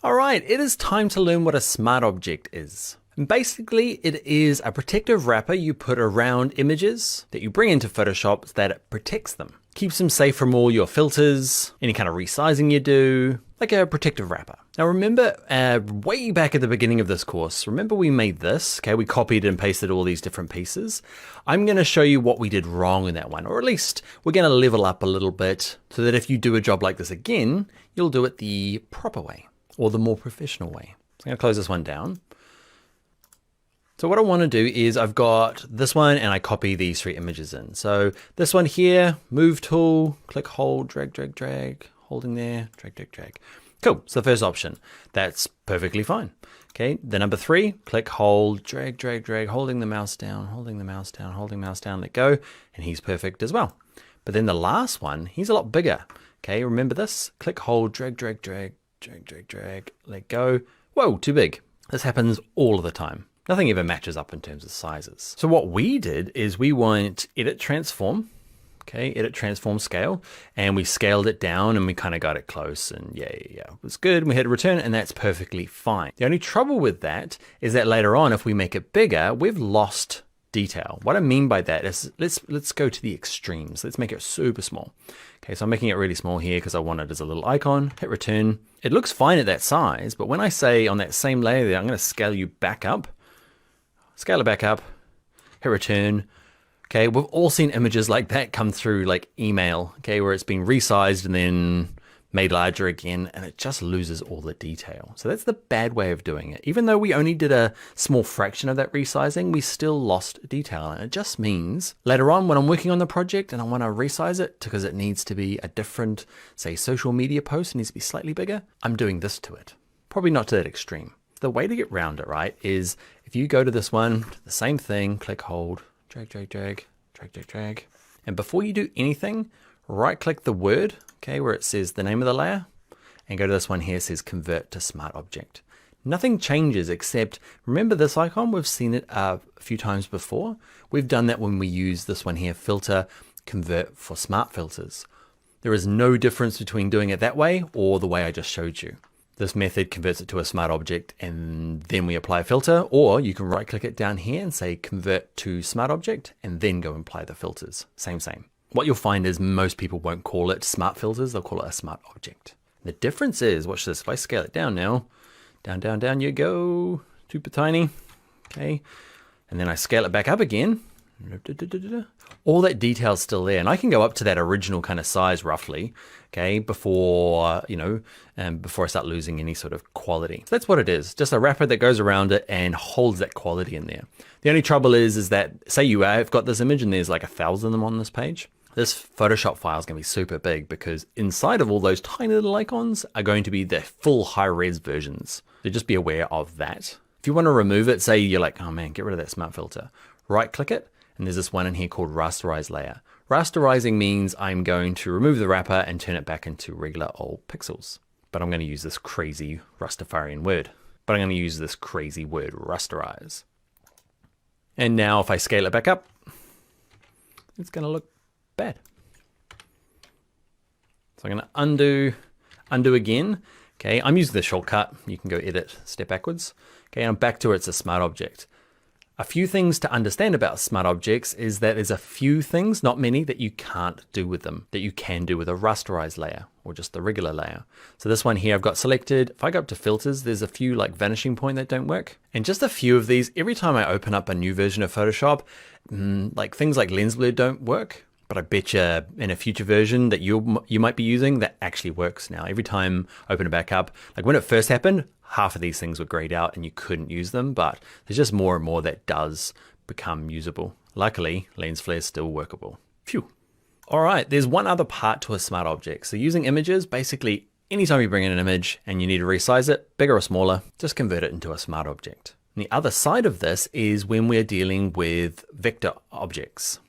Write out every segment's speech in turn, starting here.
All right, it is time to learn what a smart object is. And basically, it is a protective wrapper you put around images that you bring into Photoshop so that it protects them. Keeps them safe from all your filters, any kind of resizing you do, like a protective wrapper. Now remember, way back at the beginning of this course, remember we made this, okay? We copied and pasted all these different pieces. I'm gonna show you what we did wrong in that one, or at least we're gonna level up a little bit so that if you do a job like this again, you'll do it the proper way, or the more professional way. So I'm gonna close this one down. So what I want to do is I've got this one and I copy these three images in. So this one here, move tool, click, hold, drag, drag, drag, holding there, drag, drag, drag. Cool, so the first option, that's perfectly fine. Okay, the number 3, click, hold, drag, drag, drag, holding the mouse down, holding the mouse down, holding the mouse down, let go, and he's perfect as well. But then the last one, he's a lot bigger. Okay, remember this, click, hold, drag, drag, drag, drag, drag, drag, let go. Whoa, too big. This happens all of the time. Nothing ever matches up in terms of sizes. So what we did is we went edit transform, okay, edit transform scale, and we scaled it down and we kind of got it close and yeah, it was good. And we hit return and that's perfectly fine. The only trouble with that is that later on, if we make it bigger, we've lost detail. What I mean by that is let's go to the extremes. Let's make it super small. Okay, so I'm making it really small here because I want it as a little icon, hit return. It looks fine at that size, but when I say on that same layer there, I'm gonna scale you back up, scale it back up, hit return. Okay, we've all seen images like that come through like email, okay, where it's been resized and then made larger again, and it just loses all the detail. So that's the bad way of doing it. Even though we only did a small fraction of that resizing, we still lost detail. And it just means later on when I'm working on the project and I want to resize it because it needs to be a different, say, social media post, it needs to be slightly bigger, I'm doing this to it. Probably not to that extreme. The way to get around it, right, is if you go to this one, the same thing, click, hold, drag, drag, drag, drag, drag, drag. And before you do anything, right click the word, okay, where it says the name of the layer, and go to this one here, it says convert to smart object. Nothing changes except, remember this icon? We've seen it a few times before. We've done that when we use this one here, filter, convert for smart filters. There is no difference between doing it that way or the way I just showed you. This method converts it to a smart object and then we apply a filter, or you can right click it down here and say convert to smart object and then go and apply the filters. Same. What you'll find is most people won't call it smart filters, they'll call it a smart object. The difference is, watch this, if I scale it down now, down you go, super tiny, okay, and then I scale it back up again, all that detail's still there, and I can go up to that original kind of size roughly, okay, before, before I start losing any sort of quality. So that's what it is, just a wrapper that goes around it and holds that quality in there. The only trouble is that, say you have got this image and there's like 1,000 of them on this page, this Photoshop file is going to be super big because inside of all those tiny little icons are going to be the full high-res versions. So just be aware of that. If you want to remove it, say you're like, oh man, get rid of that smart filter, right click it, and there's this one in here called rasterize layer. Rasterizing means I'm going to remove the wrapper and turn it back into regular old pixels. But I'm going to use this crazy Rastafarian word. But I'm going to use this crazy word, rasterize. And now if I scale it back up, it's going to look bad. So I'm going to undo again. Okay, I'm using the shortcut. You can go edit, step backwards. Okay, and I'm back to it's a smart object. A few things to understand about smart objects is that there's a few things, not many, that you can't do with them, that you can do with a rasterized layer or just the regular layer. So this one here I've got selected. If I go up to filters, there's a few like vanishing point that don't work. And just a few of these, every time I open up a new version of Photoshop, like things like lens blur don't work. But I bet you in a future version that you might be using that actually works now. Every time I open it back up, like when it first happened, half of these things were grayed out and you couldn't use them, but there's just more and more that does become usable. Luckily, lens flare is still workable. Phew. All right, there's one other part to a smart object. So using images, basically anytime you bring in an image and you need to resize it, bigger or smaller, just convert it into a smart object. And the other side of this is when we're dealing with vector objects.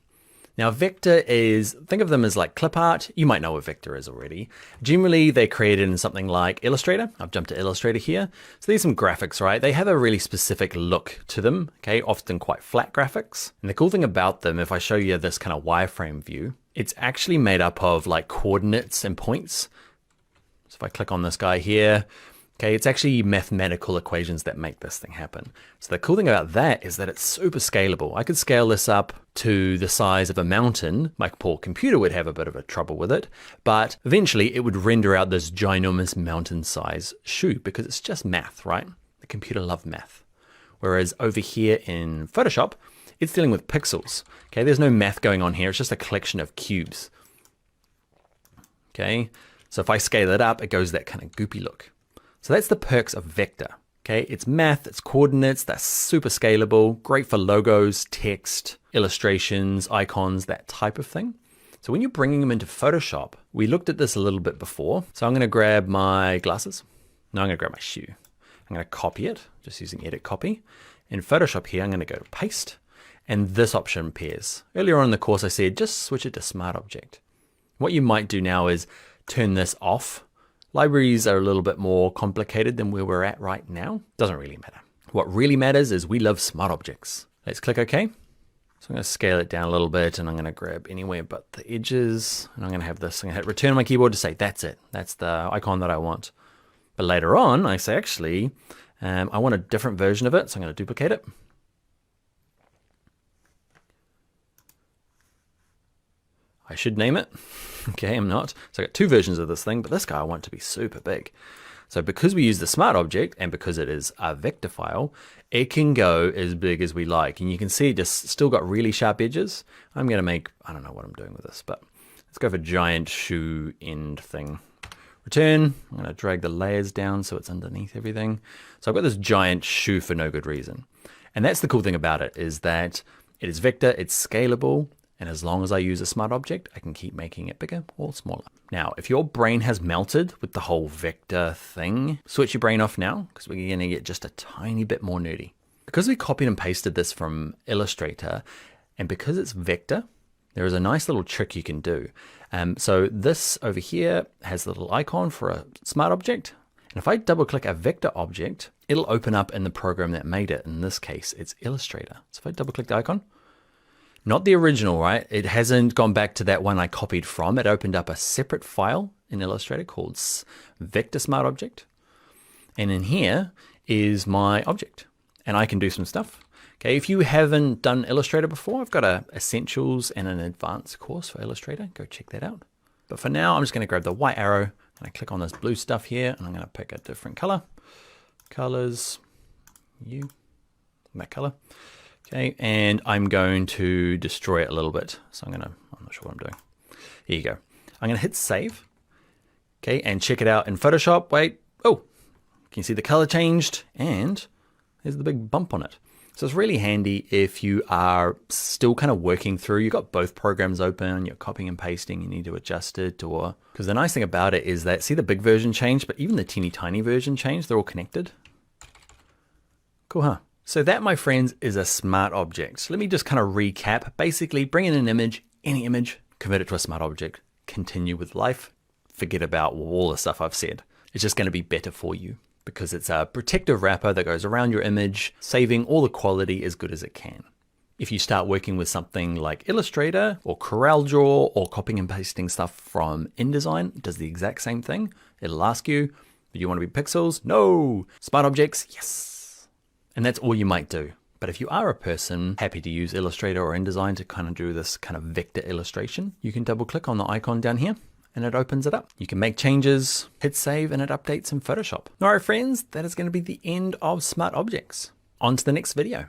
Now vector is, think of them as like clip art. You might know what vector is already. Generally they're created in something like Illustrator. I've jumped to Illustrator here. So these are some graphics, right? They have a really specific look to them, okay? Often quite flat graphics. And the cool thing about them, if I show you this kind of wireframe view, it's actually made up of like coordinates and points. So if I click on this guy here, Okay, it's actually mathematical equations that make this thing happen. So the cool thing about that is that it's super scalable. I could scale this up to the size of a mountain. My poor computer would have a bit of a trouble with it, but eventually it would render out this ginormous mountain size shoe because it's just math, right? The computer loves math. Whereas over here in Photoshop, it's dealing with pixels. Okay, there's no math going on here. It's just a collection of cubes. Okay, so if I scale it up, it goes that kind of goopy look. So that's the perks of vector. Okay, it's math, it's coordinates, that's super scalable, great for logos, text, illustrations, icons, that type of thing. So when you're bringing them into Photoshop, we looked at this a little bit before. So I'm gonna grab my glasses. No, I'm gonna grab my shoe. I'm gonna copy it, just using edit copy. In Photoshop here, I'm gonna go to paste, and this option appears. Earlier on in the course, I said, just switch it to Smart Object. What you might do now is turn this off. Libraries are a little bit more complicated than where we're at right now. Doesn't really matter. What really matters is we love smart objects. Let's click OK. So I'm going to scale it down a little bit, and I'm going to grab anywhere but the edges. And I'm going to have this. I'm going to hit return on my keyboard to say, that's it. That's the icon that I want. But later on, I say, actually, I want a different version of it. So I'm going to duplicate it. I should name it. Okay, I'm not. So I got two versions of this thing, but this guy I want to be super big. So because we use the smart object and because it is a vector file, it can go as big as we like. And you can see it just still got really sharp edges. I'm going to make, I don't know what I'm doing with this, but let's go for giant shoe end thing. Return. I'm going to drag the layers down so it's underneath everything. So I've got this giant shoe for no good reason. And that's the cool thing about it, is that it is vector, it's scalable. And as long as I use a smart object, I can keep making it bigger or smaller. Now, if your brain has melted with the whole vector thing, switch your brain off now, because we're gonna get just a tiny bit more nerdy. Because we copied and pasted this from Illustrator, and because it's vector, there is a nice little trick you can do. So this over here has a little icon for a smart object. And if I double click a vector object, it'll open up in the program that made it. In this case, it's Illustrator. So if I double click the icon, not the original, right? It hasn't gone back to that one I copied from. It opened up a separate file in Illustrator called Vector Smart Object. And in here is my object. And I can do some stuff. Okay, if you haven't done Illustrator before, I've got a Essentials and an Advanced course for Illustrator. Go check that out. But for now, I'm just gonna grab the white arrow and I click on this blue stuff here and I'm gonna pick a different color. Colors, that color. Okay, and I'm going to destroy it a little bit. So I'm not sure what I'm doing. Here you go. I'm gonna hit save. Okay, and check it out in Photoshop. Wait, oh, can you see the color changed? And there's the big bump on it. So it's really handy if you are still kind of working through, you've got both programs open, you're copying and pasting, you need to adjust it, or, because the nice thing about it is that, see the big version changed, but even the teeny tiny version changed, they're all connected. Cool, huh? So that, my friends, is a smart object. So let me just kind of recap. Basically, bring in an image, any image, convert it to a smart object, continue with life, forget about all the stuff I've said. It's just going to be better for you because it's a protective wrapper that goes around your image, saving all the quality as good as it can. If you start working with something like Illustrator or CorelDRAW or copying and pasting stuff from InDesign, it does the exact same thing. It'll ask you, do you want to be pixels? No. Smart objects? Yes. And that's all you might do. But if you are a person happy to use Illustrator or InDesign to kind of do this kind of vector illustration, you can double click on the icon down here and it opens it up. You can make changes, hit save, and it updates in Photoshop. All right, friends, that is going to be the end of smart objects. On to the next video.